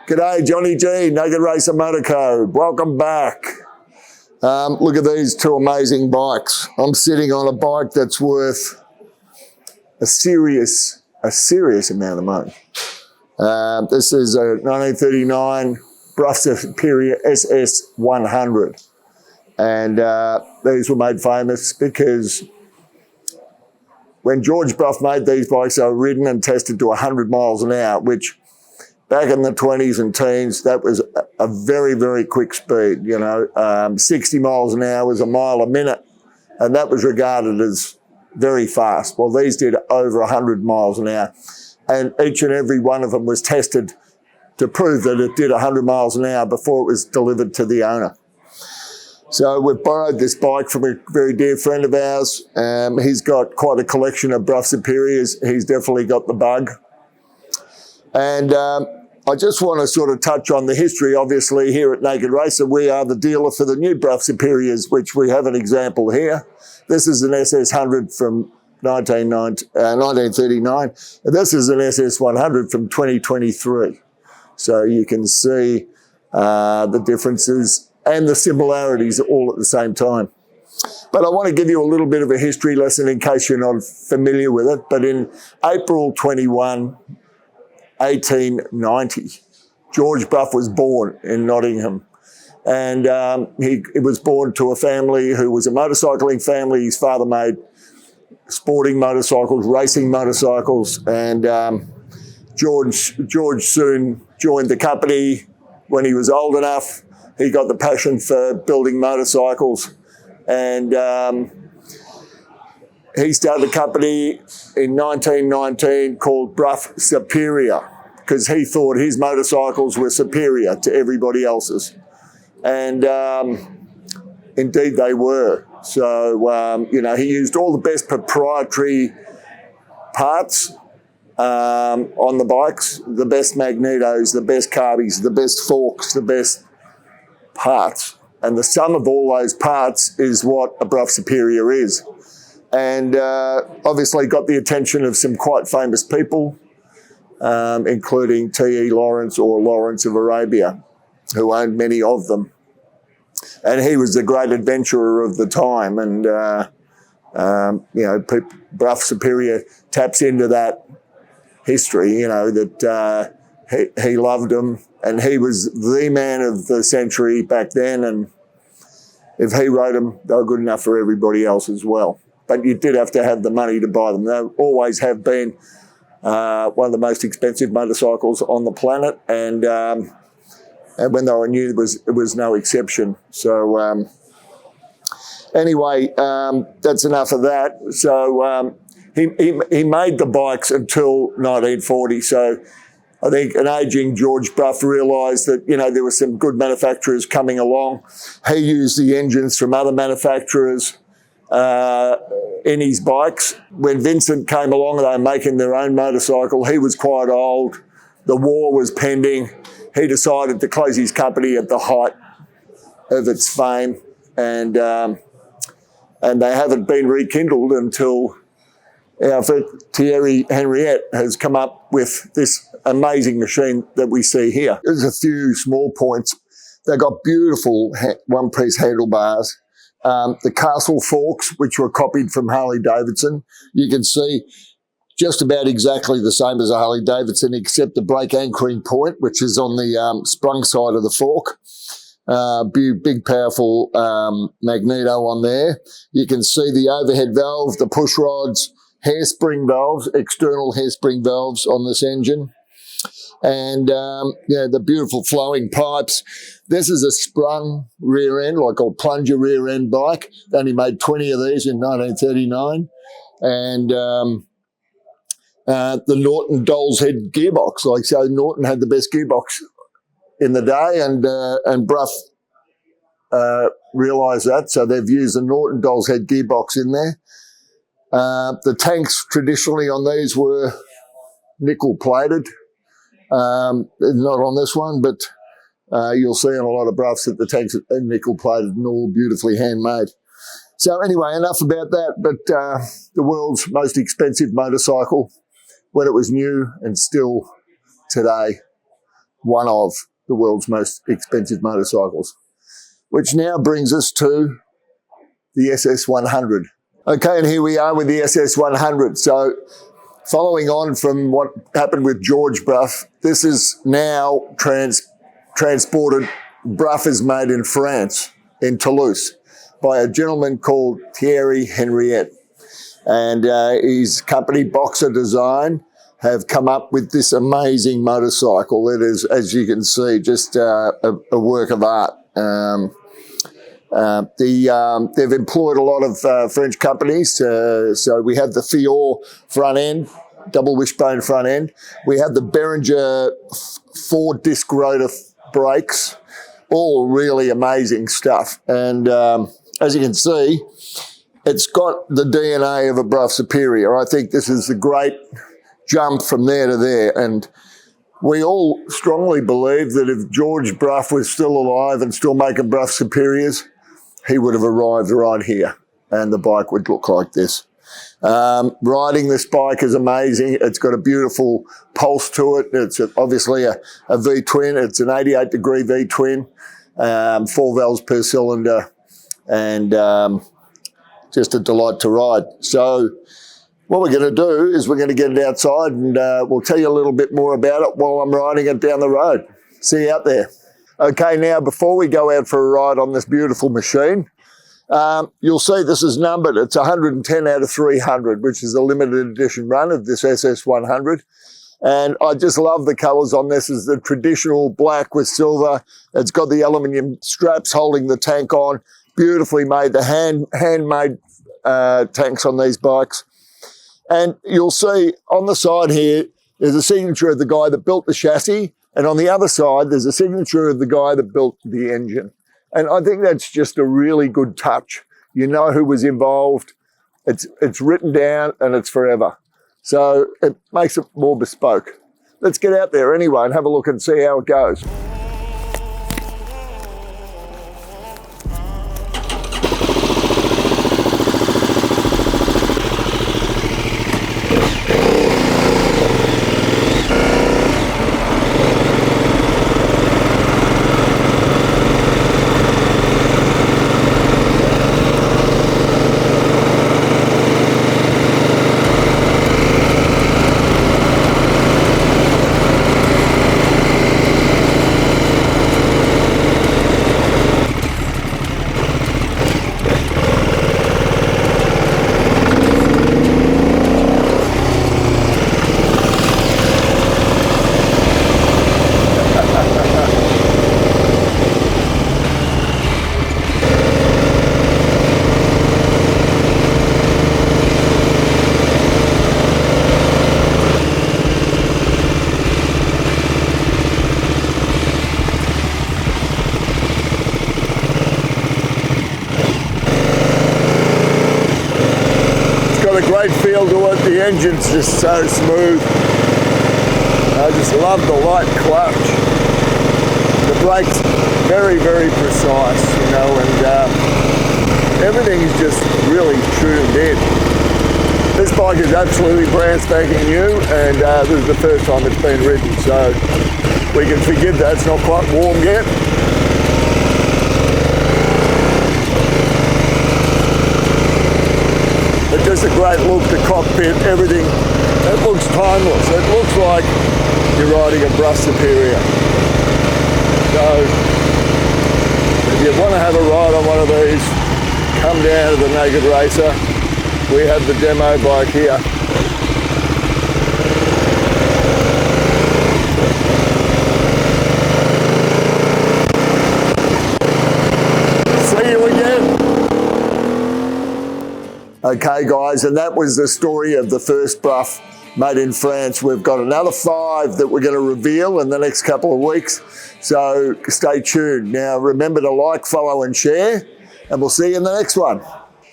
G'day, Johnny G, Naked Racer Motorco. Welcome back. Look at these two amazing bikes. I'm sitting on a bike that's worth a serious amount of money. This is a 1939 Brough Superior SS100. And these were made famous because when George Brough made these bikes, they were ridden and tested to 100 miles an hour, which back in the 20s and teens, that was a very, very quick speed. 60 miles an hour was a mile a minute, and that was regarded as very fast. Well, these did over 100 miles an hour, and each and every one of them was tested to prove that it did 100 miles an hour before it was delivered to the owner. So we've borrowed this bike from a very dear friend of ours. He's got quite a collection of Brough Superiors. He's definitely got the bug. And I just want to sort of touch on the history. Obviously, here at Naked Racer, we are the dealer for the new Brough Superiors, which we have an example here. This is an SS100 from 1939, and this is an SS100 from 2023. So you can see the differences and the similarities all at the same time. But I want to give you a little bit of a history lesson in case you're not familiar with it. But in April 21, 1890, George Brough was born in Nottingham. And he was born to a family who was a motorcycling family. His father made sporting motorcycles, racing motorcycles, and George soon joined the company. When he was old enough, he got the passion for building motorcycles, and he started a company in 1919 called Brough Superior, because he thought his motorcycles were superior to everybody else's. And indeed they were. So, he used all the best proprietary parts on the bikes, the best magnetos, the best carbies, the best forks, the best parts. And the sum of all those parts is what a Brough Superior is. And obviously got the attention of some quite famous people, including T.E. Lawrence or Lawrence of Arabia, who owned many of them. And he was the great adventurer of the time. And, Brough Superior taps into that history, that he loved them. And he was the man of the century back then. And if he rode them, they were good enough for everybody else as well. But you did have to have the money to buy them. They always have been one of the most expensive motorcycles on the planet. And when they were new, it was no exception. So anyway, that's enough of that. So he made the bikes until 1940. So I think an ageing George Brough realised that, there were some good manufacturers coming along. He used the engines from other manufacturers in his bikes. When Vincent came along, they were making their own motorcycle. He was quite old. The war was pending. He decided to close his company at the height of its fame, and they haven't been rekindled until our Thierry Henriette has come up with this amazing machine that we see here. There's a few small points. They've got beautiful one-piece handlebars. The castle forks, which were copied from Harley-Davidson. You can see just about exactly the same as a Harley-Davidson, except the brake anchoring point, which is on the sprung side of the fork. Big, powerful magneto on there. You can see the overhead valve, the push rods, hairspring valves, external hairspring valves on this engine. And, the beautiful flowing pipes. This is a sprung rear end, like a plunger rear end bike. They only made 20 of these in 1939. And the Norton Doll's Head gearbox. So Norton had the best gearbox in the day, and Brough realised that. So they've used the Norton Doll's Head gearbox in there. The tanks traditionally on these were nickel plated. Not on this one, but you'll see on a lot of Broughs that the tanks are nickel plated and all beautifully handmade. So anyway, enough about that, but the world's most expensive motorcycle when it was new and still today. one of the world's most expensive motorcycles. Which now brings us to the SS100. Okay, and here we are with the SS100. So following on from what happened with George Brough, this is now transported. Brough is made in France, in Toulouse, by a gentleman called Thierry Henriette. And his company, Boxer Design, have come up with this amazing motorcycle. It is, as you can see, just a work of art. They've employed a lot of French companies. So we have the Fior front end, double wishbone front end. We have the Behringer 4-disc rotor brakes, all really amazing stuff. And as you can see, it's got the DNA of a Brough Superior. I think this is a great jump from there to there. And we all strongly believe that if George Brough was still alive and still making Brough Superiors, he would have arrived right here and the bike would look like this. Riding this bike is amazing. It's got a beautiful pulse to it. It's obviously a V-twin. It's an 88-degree V-twin, 4 valves per cylinder, and just a delight to ride. So what we're going to do is we're going to get it outside and we'll tell you a little bit more about it while I'm riding it down the road. See you out there. Okay, now before we go out for a ride on this beautiful machine, you'll see this is numbered. It's 110 out of 300, which is a limited edition run of this SS100. And I just love the colours on this. Is the traditional black with silver. It's got the aluminium straps holding the tank on. Beautifully made, the handmade tanks on these bikes. And you'll see on the side here, there's a signature of the guy that built the chassis. And on the other side, there's a signature of the guy that built the engine. And I think that's just a really good touch. You know who was involved. It's written down and it's forever. So it makes it more bespoke. Let's get out there anyway and have a look and see how it goes. Great feel to it. The engine's just so smooth. I just love the light clutch. The brakes very, very precise, you know, and everything's just really tuned in. This bike is absolutely brand spanking new, and this is the first time it's been ridden, so we can forgive that it's not quite warm yet. But just a great look, the cockpit, everything. It looks timeless. It looks like you're riding a Brough Superior. So, if you want to have a ride on one of these, come down to the Naked Racer. We have the demo bike here. See you again. Okay guys, and that was the story of the first Brough made in France. We've got another 5 that we're going to reveal in the next couple of weeks, so stay tuned. Now remember to like, follow and share, and we'll see you in the next one.